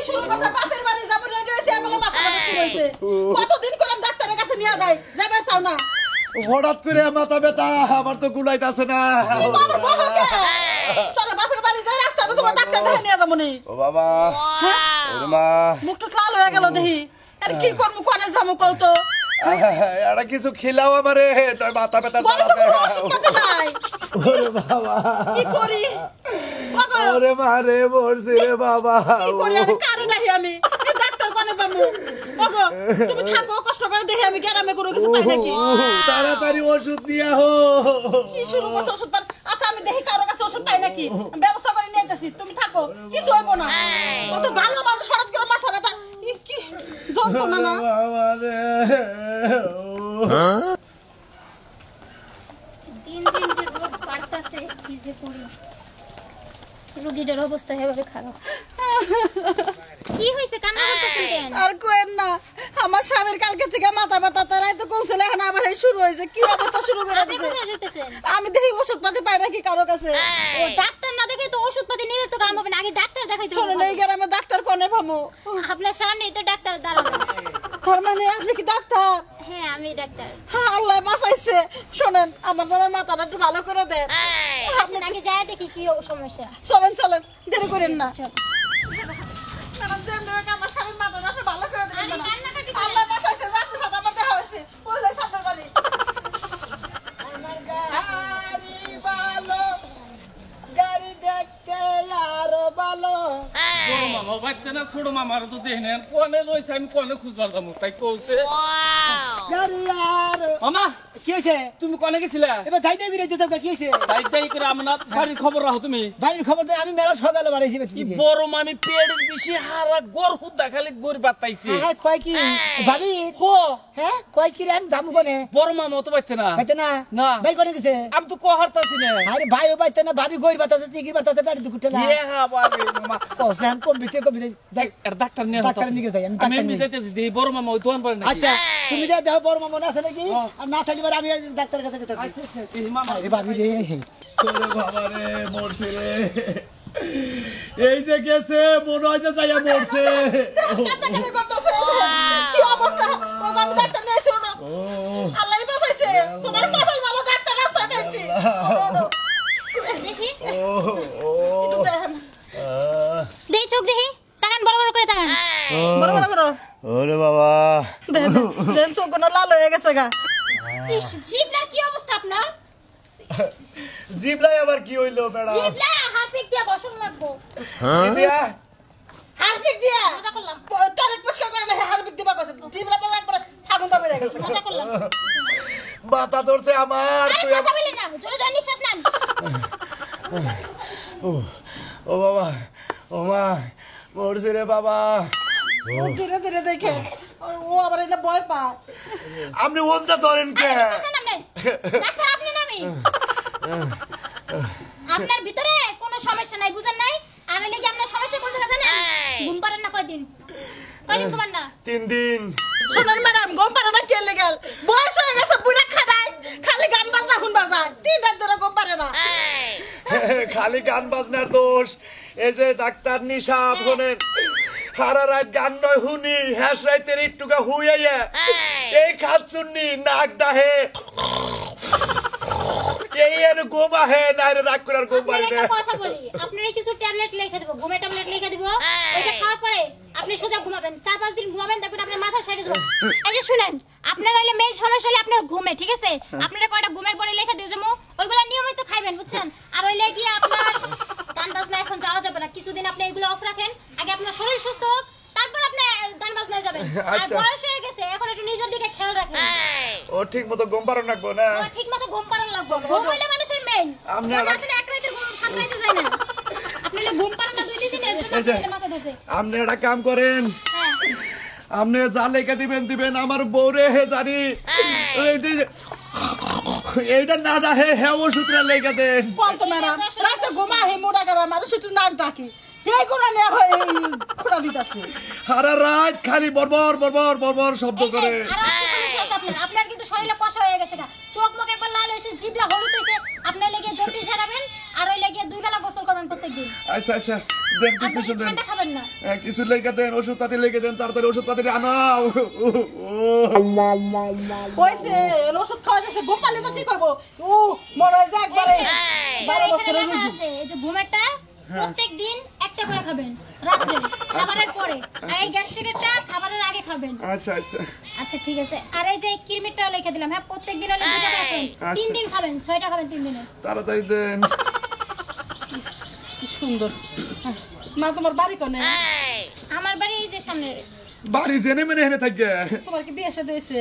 শুরু করতে বাপের বাড়ি যাব রেডি হইছে বলে মাথা ব্যথা শুরু হইছে কতদিন করলাম ডাক্তারের কাছে নিয়ে যাই যাবে চাও না হঠাৎ করে মাথা ব্যথা আমার তো গুলাইতাছে না তোমার বহকে চলো বাপের বাড়ি যাই রাস্তা তো তোমার ডাক্তার দেখে নিয়ে যাবো নি ও বাবা ওরে মা মুখটা লাল হয়ে গেল দেখি আরে কি করমু কোনে যামু কও তো এটা কিছু খিলাও আমারে তাই মাথা ব্যথা বলো তো কোনো ওষুধ পাতে নাই ওরে বাবা কি করি ওরে মা রে মরছি রে বাবা কি করি আরে কারে দেখি আমি এই ডাক্তার কোনে পামু ওগো তুমি থাকো কষ্ট করে দেখি আমি গ্রামে কোনো কিছু পাই নাকি তাড়াতাড়ি ওষুধ দিয়া হো কি শুরু করছ ওষুধ পান আচ্ছা আমি দেখি কারো কাছে ওষুধ পাই নাকি ব্যবস্থা করে নিয়ে যাচ্ছি তুমি থাকো কিছু হইব না কত ভালো মানুষ হঠাৎ করে মাথা ব্যথা কি যন্ত্রণা না বাবা রে দিন দিন যে রোগ বাড়তাছে কি যে করি রোগীটার অবস্থা এবারে খারাপ কি হইছে কান্না করতেছেন কেন আর কোয়েন না আমার স্বামীর কালকে থেকে মাথা ব্যথা তারাই তো কৌশলে এখন আবার এই শুরু হয়েছে কি অবস্থা শুরু করে আপনি দিয়েছে কোথায় যেতেছেন আমি দেখি ওষুধ পাতি পাই নাকি কারো কাছে ও ডাক্তার না দেখে তো ওষুধপাতি নিলে তো কাম হবে না আগে ডাক্তার দেখাইতে শোনো হবে এই গ্রামে ডাক্তার কোনে পাবো আপনার সামনেই তো ডাক্তার দাঁড়ানো তার মানে আপনি কি ডাক্তার হ্যাঁ আমি ডাক্তার হ্যাঁ আল্লাহ বাঁচাইছে শোনেন আমার জামার মাথাটা একটু ভালো করে দেন আসেন আগে যায় দেখি কি সমস্যা চলেন চলেন দেরি করেন না চল। ম্যাডাম যেমনি হোক আমার স্বামীর মাথাটা একটু ভালো করে দেন আরে কান্নাকাটি করেন আল্লাহ বাঁচাইছে যে আপনার সাথে আমার দেখা হয়েছে ওই যে সামনের বাড়ি আমার গাড়ি ভালো গাড়ি দেখতে আরো ভালো বড় মামা বাচ্চা না ছোট মামার তো দেখি না কোনে রয়েছে আমি কোনে খুঁজবার যাবো তাই কৌছে গাড়ি আর মামা কি হয়েছে তুমি কোনে গেছিলা এবার যাইতে বিরাইতে তো কি হয়েছে তাই তাই করে আমার বাড়ির খবর রাখো তুমি বাড়ির খবর তো আমি মেলা সকালে বাড়াইছি কি বড় মামি পেটের বেশি হারা গর হুদা খালি গরি বাতাইছে হ্যাঁ কয় কি ভাবি হো হ্যাঁ কয় কি রে আমি দাম কোনে বড় মামা তো পাইতে না বাইতে না না। ভাই কোনে গেছে আমি তো কহারতাছি না আরে ভাইও বাইতে না ভাবি গই বাতাছে চিকি বাতাছে পেট দুকুটে না এ হা বারে মামা ও সান কম্পিউটার এর ডাক্তার নিয়ে ডাক্তার নিয়ে যাই, আমি আমি ডাক্তার এমনি নিয়ে যাইতেছি দি বড় মামা ওই দোকান পড়ে নাকি আচ্ছা তুমি যা দেখো বড় মামা আছে নাকি আর না থাকলে আমি ডাক্তারের কাছে গেছি আচ্ছা আচ্ছা এই মামা আরে ভাবি রে ওরে বাবা রে মরছি রে এই যে গেছে মনে হয় যে যাইয়া মরছে কান্নাকাটি করতেছে কি অবস্থা ওগো আমি ডাক্তার নিয়ে এসে না আল্লাহ বাঁচাইছে তোমার কপাল ভালো ডাক্তার রাস্তায় পেয়েছি দেখি একটু দেখেন দেই চোখ দেখি তাকান বড় বড় করে তাকান বড় বড় করো ওরে বাবা দেখেন দেখেন চোখগুলো লাল হয়ে গেছে গা ইস জিবলার কি অবস্থা আপনার জিবলাই আবার কি হইলো বেড়া জিবলা হাফিক দিয়া বসন লাগবো দিয়া হারপিক দিয়া মজা করলাম টয়লেট পরিষ্কার করে হারপিক দিবা কইছে জিবলা বলা একবার ফাগুনটা বেড়ে গেছে মজা করলাম মাথা ধরছে আমার আরে তুই কথা বলেন না জোরে জোরে নিঃশ্বাস নেন ও বাবা ও মা মরছে রে বাবা ও ধীরে ধীরে দেখে ও আবার এটা ভয় পায় আপনি ওনটা ধরেন কে নিঃশ্বাস নেন আপনি ডাক্তার আপনি না আমি আপনার ভিতরে কোনো সমস্যা নাই বুঝেন নাই আর লাগি আপনার সমস্যা কোন জায়গা জানেন ঘুম পারেন না কয়দিন ঘুমান না 3 দিন শোনেন ম্যাডাম গম পারে না কে লেগেল বয়স হয়ে গেছে বুড়া খাদায় খালি গান বাজনা শুন বাজায় 3 রাত ধরে গম পারে না খালি গান বাজনার দোষ এই যে ডাক্তার নিশাব হনেন সারা রাত গান নয় হুনি হ্যাস রাইতের একটুকা হুইয়া এই খাত শুননি নাক ডাহে এই এর গোম আহে না রে রাগ করার গোম পারি না আপনার কথা বলি আপনারে কিছু ট্যাবলেট লিখে দেব ঘুমের ট্যাবলেট লিখে দেব ওটা খাওয়ার পরে আপনি সোজা ঘুমাবেন 4-5 দিন ঘুমাবেন দেখুন আপনার মাথা সাইডে যাবে এই যে শুনেন আপনার হইলে মেইন সমস্যা হলে আপনার ঘুমে ঠিক আছে আপনারা কয়টা ঘুমের পরে লিখে দিও যেমন ওইগুলা নিয়মিত খাবেন বুঝছেন আর হইলে কি আপনার গান বাজনা এখন যাওয়া যাবে না কিছুদিন আপনি এগুলো অফ রাখেন আগে আপনার শরীর সুস্থ হোক তারপর আপনি গান বাজনায় যাবেন আর বয়স হয়ে গেছে এখন একটু নিজের দিকে খেয়াল রাখেন ও ঠিক মতো গম পারো রাখবো না ঠিক মতো ঘুম পাড়ান লাগবে ঘুম হইলে মানুষের মেইন আপনারা আসলে এক রাতের ঘুম 7 রাতে যায় না আপনি ঘুম পাড়ান না 2 দিনের জন্য আপনার মাথা ধরছে আপনি একটা কাম করেন হ্যাঁ আপনি যা লেখা দিবেন আমার বউরে হে জানি এইটা না যা হে হে ওষুধটা লেখা দেন কোন তো ম্যাডাম রাতে ঘুমা হে মোটা করে আমার শুধু নাক ডাকি এই কোন নিয়ে হয় খোড়া দিতাছে সারা রাত খালি বরবর শব্দ করে আর একটা সমস্যা আছে আপনার কিন্তু শরীরে কষা হয়ে গেছে চোখ মুখ একবার লাল হইছে জিভলা হলুদ হইছে আপনার লাগি জলদি ছাড়াবেন আর ওই লাগি 2 বেলা গোসল করবেন প্রত্যেক প্রত্যেকদিন। আচ্ছা আচ্ছা দেন আপনি কিছু দেন ঠান্ডা খাবেন না। কিছু লেগে দেন ওষুধ পাতি লেগে দেন তাড়াতাড়ি ওষুধ পাতি আনাও কইছে ওষুধ খাওয়া গেছে ঘুম পালে তো কি করবো ও মনে হয় যে একবারে 12 বছরের এখানে লেখা রোগী আছে, এই যে ঘুমেরটা প্রত্যেকদিন একটা করে খাবেন রাত্রে খাবারের পরে, আর এই গ্যাস্ট্রিকেরটা খাবারের আগে খাবেন। আচ্ছা আচ্ছা আচ্ছা ঠিক আছে, আর এই যে কিরমিরটাও লিখে দিলাম, হ্যাঁ প্রত্যেকদিন হলে 2টা করে খাবেন, 3 দিন খাবেন, 6টা খাবেন 3 দিনে। তাড়াতাড়ি দেন কি সুন্দর মা তোমার বাড়ি কোনে আমার বাড়ি এই যে সামনে। বাড়ি জেনে মেনে হেনে থাকে তোমার কি বিয়ে শাদী হইছে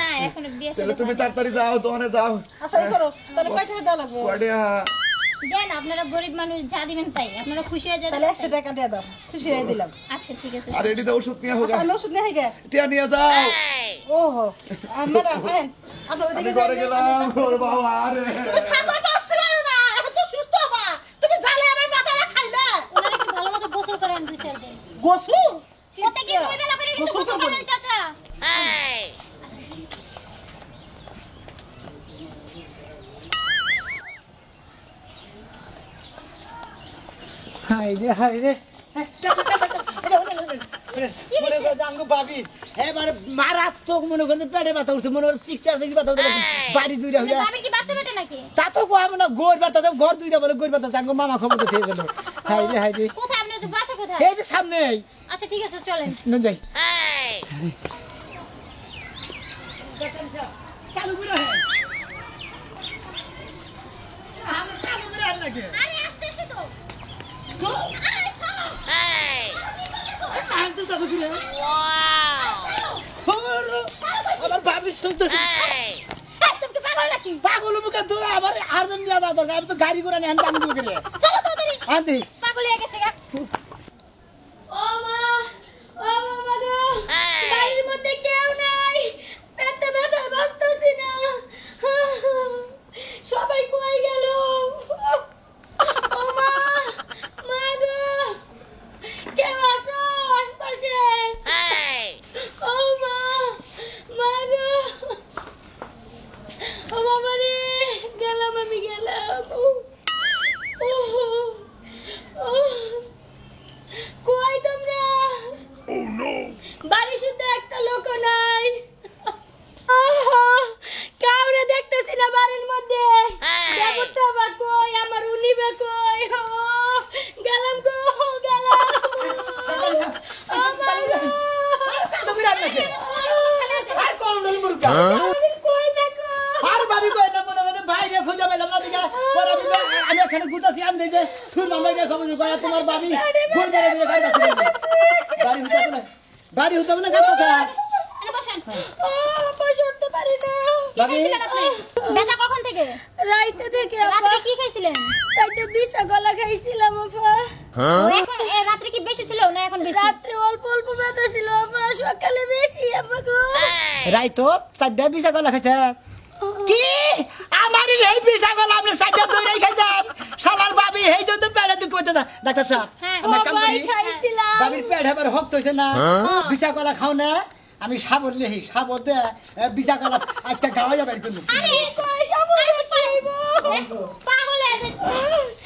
না এখনো বিয়ে তাহলে শাদী তুমি হয়নি। তাড়াতাড়ি যাও দোকানে যাও আচ্ছা এই করো তাহলে কয় টাকা দেওয়া লাগবে কয়টা দেন, আপনারা গরিব মানুষ যা দিবেন তাই, আপনারা খুশি হয়ে যাবেন। তাহলে 100 টাকা দিয়ে দাও খুশি হয়ে দিলাম আচ্ছা ঠিক আছে। আর এডিতে ওষুধ নিয়ে হোক আচ্ছা আমি ওষুধ নিয়ে গে টিয়া নিয়ে যাও ওহো ম্যাডাম হ্যাঁ আপনার আমি ওদিকে ঘরে গেলাম ওর বাবা আরে থাকো তো অস্ত্রায় না এত সুস্থ হবা তুমি জালে আমার মাথাটা খাইলে ওনারা একটু ভালো মতো গোসল করেন 2-4 দিন। গোসল প্রত্যেকদিন 2 বেলা করে কিন্তু গোসল করেন চাচা। হাই রে মনে করে জাঙ্গু ভাবি এবারে মারাত্মক মনে করেন পেটে ব্যথা উঠছে মনে করে সিকটার থেকে ব্যথা উঠছে বাড়ি দুইটা হইয়া আমি কি বাচ্চা বেটা নাকি? তা তো কো আমি না গোর ব্যথা তো ঘর দুইটা বলে গোর ব্যথা জাঙ্গু মামা খবর তো ঠিক গেল হাই রে কোথায় আপনাদের বাসা কোথায়? এই যে সামনে আচ্ছা ঠিক আছে চলেন। নুন যাই চালু করে হে আমি চালু করে আর নাকি আরে আসতেছি তো। তো আরে চলো। আনতে চালু করে আমার ভাবি শুনতে এই তুমি কি পাগল নাকি? পাগল মুখে তো আবার আর্জন দিয়া দাও দরকার আমি তো গাড়ি করে নিয়ে আনতে আমি করে চলো তাড়াতাড়ি। আনতে পাগল হয়ে গেছে গা। ও মা গো, বাড়ির মধ্যে কেউ নাই, পেটটা ব্যথায় বাঁচতেছি না, সবাই কই গেল? ও মা গো, কেউ আছো আশপাশে? ও মা গো, ও বাবা রে, গেলাম আমি গেলাম। কই তোমরা? বাড়ি শুদ্ধ একটা লোক নাই, কাউরে দেখতেছি না বাড়ির মধ্যে। ব্যাপারটা বা কই, আমার উনি বা কই? গেলাম গো গেলাম। চালু করে আর নাকি আর কোন নল মুরগা কই দেখো? আর ভাবি কইলাম মনে মনে বাইরে খুঁজে পেলাম না দিকে পরে আমি এখানে ঘুরতেছি আন দিতে সুর মামাই রে খবর কয়া তোমার ভাবি কই বেরে বেরে কাটতাছে বাড়ি হতে না কাটতাছে আরে বসেন। বসে উঠতে পারি না। কি ভাবি? খাইছিলেন আপনি? ব্যথা কখন থেকে? রাইতে থেকে রাত্রে কি খাইছিলেন? সাইডে বিষা গলা খাইছিলাম আপা। এখন রাত্রে কি বেশি ছিল না এখন বেশি? রাত্রে অল্প অল্প ব্যথা ছিল আপা, সকালে বেশি আপা গো। রাইতো সাইডে বিসা গলা খাইছে কি আমার এই বিসা গলা আপনি সাইডে দইরাই খাইছেন শালার ভাবি এই জন্য পেড়ে দুঃখ হচ্ছে না ডাক্তার সাহেব হ্যাঁ, আমরা কাম বাবাই করি খাইছিলাম। ভাবির পেট এবার হক্ত হইছে না বিসা গলা খাও না আমি সাবর লেহি সাবর দে বিসা গলা আজকে গাওয়া যাবে কিন্তু আরে কই সাবু খাইব? পাগল হয়ে গেছে।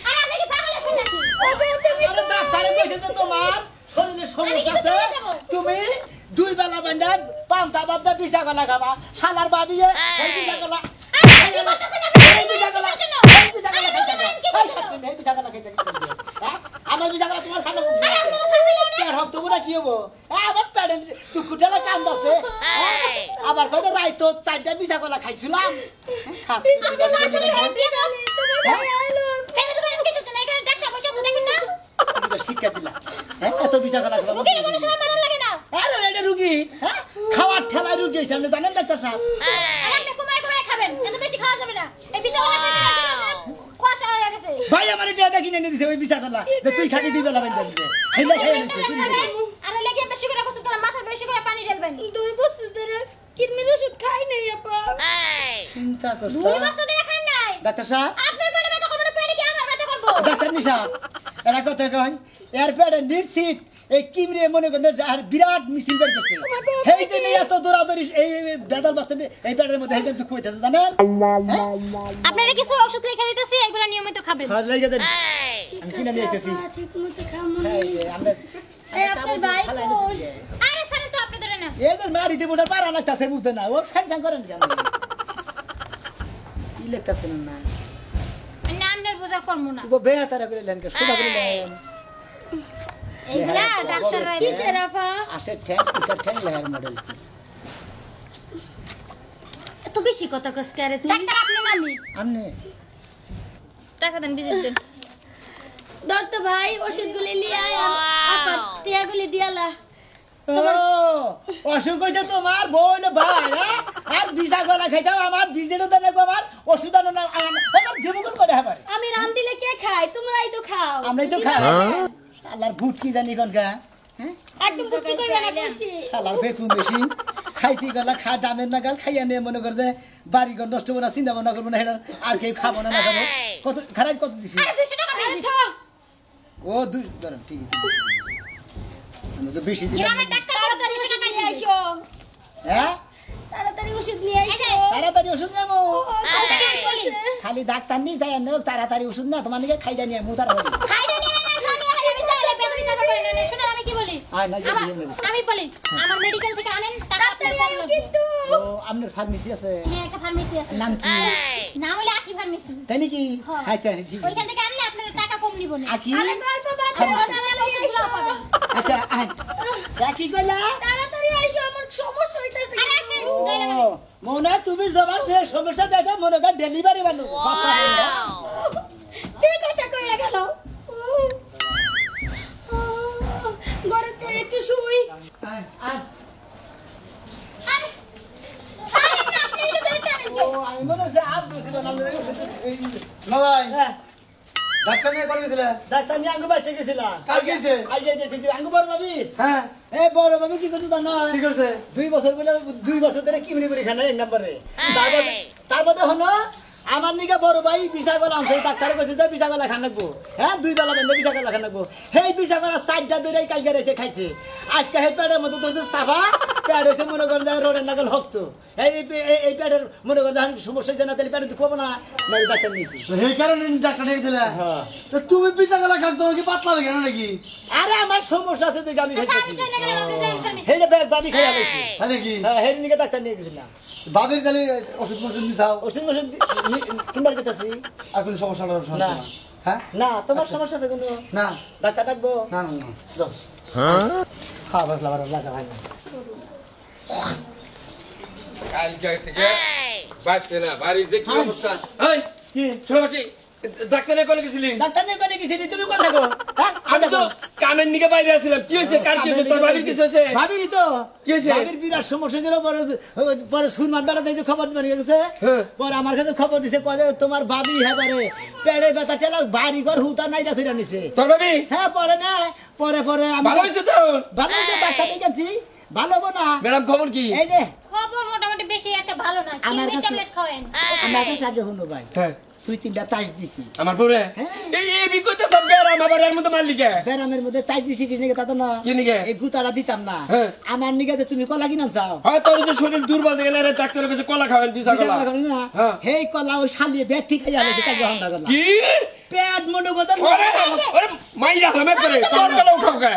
আরে আপনি কি পাগল আছেন নাকি? ওগো তুমি আরে ডাক্তারে কইছে যে তোমার শরীরে সমস্যা আমি কি আছে চলে যাবো? তুমি দুই বেলা বান্ধা পান্তা বাদ বিসা গলা খাবা শালার ভাবি এই বিসা গলা কি করতেছেন আপনি? এই বিসা গলা কিসের জন্য? এই বিসা গলা আরে খাইছে বলবেন কিসের জন্য? এই বিসা গলা খাইছে হ্যাঁ আমার বিসা গলা তোমার খানা খুব আরে আপনারা খাইছিলেন না? পেট হক্ত বুড়া কি হবো আমার পেটে টুকুটালা কান্দাছে আবার কইতে রাইতো চারটা বিসা গলা খাইছিলাম আপনারা আসলে খাইছিলেন না? তোমার ভাই আইলো। পেটে করেন কিসের জন্য? এখানে ডাক্তার বসে আছে দেখেন না? শিক্ষা দিলা হ্যাঁ এত বিসা গলা খাবা রোগীর কোনো সময় মারণ লাগে না। আরে এটা রুগী হ্যাঁ খাওয়ার ঠেলায় রুগী সামনে জানেন ডাক্তার সাহেব আর আপনি কমায় কমায় খাবেন, এত বেশি খাওয়া যাবে না। এই বিছানা কুয়াশা হয়ে গেছে। ভাই আমার এটা দেখি না দিছে ওই বিসা গলা যে তুই খালি দিবে লাগাই দিবে হেলা খেয়ে নিছে আর লেগে বেশি করে গোসল করে মাথায় বেশি করে পানি ঢেলবেন। 2 বছর ধরে কিডনির ওষুধ খাই নাই আপা। চিন্তা করছ 2 বছর ধরে খান নাই। ডাক্তার সাহেব আপনার পেটে ব্যথা করবে না, পেটে কি আমার ব্যথা করবো? ডাক্তার নিশা এরা কথা কই এর পেটে নিশ্চিত এই কিমরে মনে করেন আর বিরাট মিছিল বের করছে এই যে এত দৌড়াদৌড়ি এই দাদার বাচ্চা এই পেটের মধ্যে এই যে দুঃখ হইতেছে জানেন আপনারা কিছু ওষুধ লিখে দিতেছি এগুলা নিয়মিত খাবেন হ্যাঁ লেগে দেন ঠিক আমি কিনে নিয়ে আইতেছি আছে ঠিক মতো খামুনি আমরা এই আপনার ভাই কই আরে স্যার তো আপনি ধরে না এদের মারিতে বোঝার পারা না তাছে বুঝতে না ও সাং করেন কেন কি লেখতেছেন না নামটার বোঝার কর্ম না ও বেয়া তারা করে লেন কে সুদা করে লেন এইগুলা ডাক্তাররা কিসের আপা আসে ঠ্যাং লেহার মডেল কি এত বেশি কথা কস করে তুই ডাক্তার আপনি নামি আমনে টাকা দেন ভিজিট দেন ধর তো ভাই ওষুধগুলি নিয়ে আয় আপা টিয়াগুলি দিয়ালা ও অসুখ হইছে তোমার বইলে ভাই হ্যাঁ? আর বিজা গলা খাইছাও আমার বিজেরও দেন আমার ওষুধ আনো না আমার দেবগুল করে হবে আমি রান দিলে কে খায় তোমরাই তো খাও আমরাই তো খাই আল্লাহর ভূত কি জানি কোনকা হ্যাঁ একদম বুদ্ধি করে না কইছি শালার বেকুম বেশি খাইতে গেলা খা দামের না গাল খাইয়া নিয়ে মনে করে যে বাড়ি ঘর নষ্ট না চিন্তা ভাবনা করবো না এটা আর কেউ খাবো না না খাবো কত খারাপ কত দিছি আরে 200 টাকা ভিজিট ও দুই ধরেন ঠিক আছে আমাকে বেশি দিলাম গ্রামের ডাক্তার তাড়াতাড়ি 200 ওষুধ টাকা নিয়ে নিয়ে আইসো হ্যাঁ তাড়াতাড়ি ওষুধ নিয়ে আইসো তাড়াতাড়ি ওষুধ নেবো বলি খালি ডাক্তার নিয়ে যাই নেব তাড়াতাড়ি ওষুধ না তোমার নিকে খাইটা নিয়ে মুতার হবে খাইতে নিয়ে না জানি আরে বিছালে বেতন দিতে পারবে না শুনুন আমি কি বলি আয় না আমি বলি আমার মেডিকেল থেকে আনেন টাকা আপনার কম লাগবে কিন্তু ও আপনার ফার্মেসি আছে হ্যাঁ একটা ফার্মেসি আছে নাম কি নাম হলো আকি ফার্মেসি তাই নাকি হ্যাঁ। আচ্ছা ঠিক আছে। ওইখান থেকে আনলে আপনার টাকা কম নিব না আকি আরে গল্প বাদ দাও, তাড়াতাড়ি আইসো আচ্ছা আয় কি কইলা তাড়াতাড়ি আইসো আমার সমস্যা হইতাছে আরে আসেন ও যাইলাম মনে তুমি জবান সমস্যা দেয় মনে কর ডেলিভারি বানু কে কথা কইয়া গেল ঘরে চেয়ে একটু শুই আয় আয় আরে না আপনি এটা দেখেন ও আমি মনে হচ্ছে আজ বুঝতে না ভাই হ্যাঁ ডাক্তার নিয়ে করে গেছিলে ডাক্তার নিয়ে আঙ্গু বাইতে গেছিলাম কাল গেছে আগে যেতেছি আঙ্গু বড় ভাবি হ্যাঁ এই বড় ভাবি কি করছো জানো কি করছে 2 বছর বলে 2 বছর ধরে কিমনি করে খানা এক নম্বরে তারপরে হলো আমার নিকে বড় ভাই বিশা গলা আনছে ডাক্তার কইছে যে বিশা গলা খান লাগবো হ্যাঁ 2 বেলা বেঁধে বিশা গলা খান লাগবো সেই বিশা গলা 4টা ধরে কালকে রেখে খাইছে আজকে সেই পেটের মধ্যে তো সাফা পেট হচ্ছে মনে করেন রোডের নাগাল হক্ত এই পেটের মনে করেন সমস্যা হচ্ছে না তাহলে পেটে দুঃখ না ডাক্তার নিয়েছি সেই কারণে ডাক্তার নিয়ে গেছিলে হ্যাঁ তো তুমি পিছা গলা খান তোমার কি পাতলা হয়ে গেল নাকি আরে আমার সমস্যা আছে দেখে আমি আমি খাইতেছি চলে গেলাম আপনি যাই ফার্মেসি হেলে ব্যাগ বাড়ি খাইয়া লইছি হ্যাঁ নাকি হ্যাঁ হেলে নিকে ডাক্তার নিয়ে গেছিলাম বাবির গালে ওষুধ মশুদ দিছাও ওষুধ ওষুধ কিনবার গেতেছি আর কোনো সমস্যা না না। হ্যাঁ না তোমার সমস্যা আছে কিন্তু না ডাক্তার ডাকবো না না না যাও হ্যাঁ বসলা বারো লাগা হয় না কালকে থেকে বাড়তে না বাড়ির যে কি অবস্থা এই কি ছোট ডাক্তারে কোলে গেছিলি ডাক্তার নিয়ে কোনে গেছিলি তুমি কোন থাকো হ্যাঁ আমি তো কামের নিকে বাইরে আছিলাম কি হয়েছে কার কি হয়েছে তোর বাড়ির কিছু হয়েছে ভাবিনি তো কি হয়েছে? ভাবির বিরাট সমস্যা ছিল পরে সুরমার বেড়া দিয়ে খবর নিয়ে গেছে হ্যাঁ। পরে আমার কাছে খবর দিছে কয়ে তোমার ভাবি হেবারে পেড়ে ব্যথা টেলা বাড়ি ঘর হুতা নাইটা ছিড়া নিছে তোর ভাবি হ্যাঁ পরে না পরে আমি ভালো হয়েছে তো ভালো হয়েছে ডাক্তার নিয়ে গেছি ভালো হবো না ম্যাডাম খবর কি এই যে খবর মোটামুটি বেশি একটা ভালো না আমার কিডনি কাছে- ট্যাবলেট খাওয়েন আমার কাছে আগে হলো ভাই হ্যাঁ 2-3টা তাস দিছি আমার পরে হ্যাঁ। এই বিকতে সব বেরাম আবার এর মধ্যে মারলি কে ব্যারামের মধ্যে তাই দিছি কি নিকে তা তো না কি নিকে? এই গুতাটা দিতাম না হ্যাঁ। আমার নিকে যে তুমি কলা কিনা চাও হয় তোর যে শরীর দুর্বল হয়ে গেলে রে ডাক্তারের কাছে কলা খাবেন বিশা বিশাল কলা কলা খাবি না হ্যাঁ। হেই কলা ওই শালিয়ে ব্যাগ ঠিক খাইয়া হয়েছে কালকে হন্দা করলাম কি পেট মনে করতে ওরে ওরে মাইরা হামে করে তোর কলাও খাও কে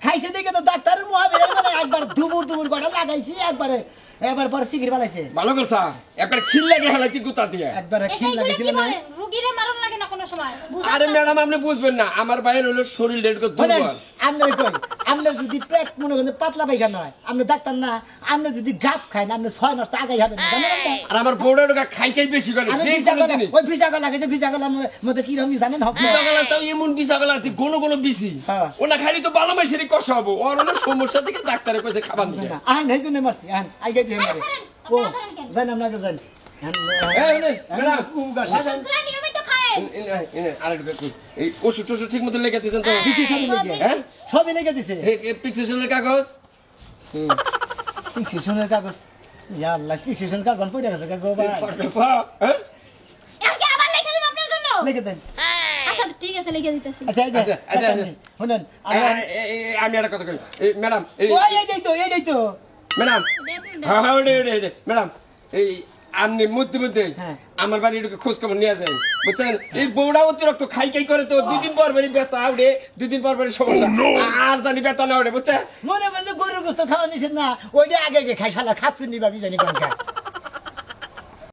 খাইছে দেখে তো ডাক্তারের মহাবীর মানে একবার দুবুর গড়া লাগাইছি একবারে এবার পরে সিগির বালাইছে ভালো করছা একবার খিল লাগে হালাকি গুতা দিয়ে একবারে খিল এইগুলো লাগাইছিল কি না বলেন রুগীরে মারণ লাগে না কোনো সময় বুঝান আরে না? ম্যাডাম আপনি বুঝবেন না আমার বাইরে হলো শরীর ডেটকে বলেন দুর্বল আপনার কই আপনার যদি পেট মনে করেন পাতলা পায়খানা হয় আপনি ডাক্তার না আপনি যদি গাপ খায় না আপনি 6 মাস তো আগে যাবেন জানেন না আর আমার বউটা ঢোকা খাইতেই বেশি করে আমি যে ভিসা কোনো গলা জিনিস ওই ভিসা গলা লাগে ভিসা গলার মধ্যে কি রকম জানেন হবে বিসাগলা তাও এমন বিসাগলা আছে কোনো বিসি হ্যাঁ। ওনা খালি তো বালা মাসেরই কষা হবো ওর হলো সমস্যা থেকে ডাক্তারে কইছে খাবার দিতে আইন এই জন্য মারছি আইন আইগে দিয়ে মারে ও জান আপনাকে জান এই নে ম্যাডাম ওষুধগুলো নিয়মিত খায়েন আরেকটা কই এই ওষুধ টষুধ ঠিক মতো লেগে দিতেন তো দিছে সবই লেগে হ্যাঁ সবই লেগে দিছে এই প্রেসক্রিপশনের কাগজ ফিক্সেশনের কাগজ ইয়া আল্লাহ ফিক্সেশন কাগজ পড়ে গেছে কাগজ ভাই হ্যাঁ এখন কি আবার লিখে দেব আপনার জন্য লেগে দেন আচ্ছা ঠিক কাছে লিখে দিতেছি আচ্ছা এই যে আচ্ছা, আচ্ছা, ডাক্তারনি, শুনেন আমি একটা কথা কই ম্যাডাম ওই এই যাই তো ম্যাডাম হ্যাঁ ম্যাডাম এই আপনি মধ্যে হ্যাঁ। আমার বাড়ি খোঁজ খবর নিয়ে যায় বুঝছেন এই বউটা অতিরিক্ত খাই করে তো 2 দিন পর ব্যথা উঠে 2 দিন পর সমস্যা আর জানি ব্যথা না উঠে বুঝছেন মনে করেন যে গরুর গোস্ত খাওয়া নিষেধ না ওইটা আগে আগে খাই শালা খাচ্ছুন নি ভাবি জানি কোন খায়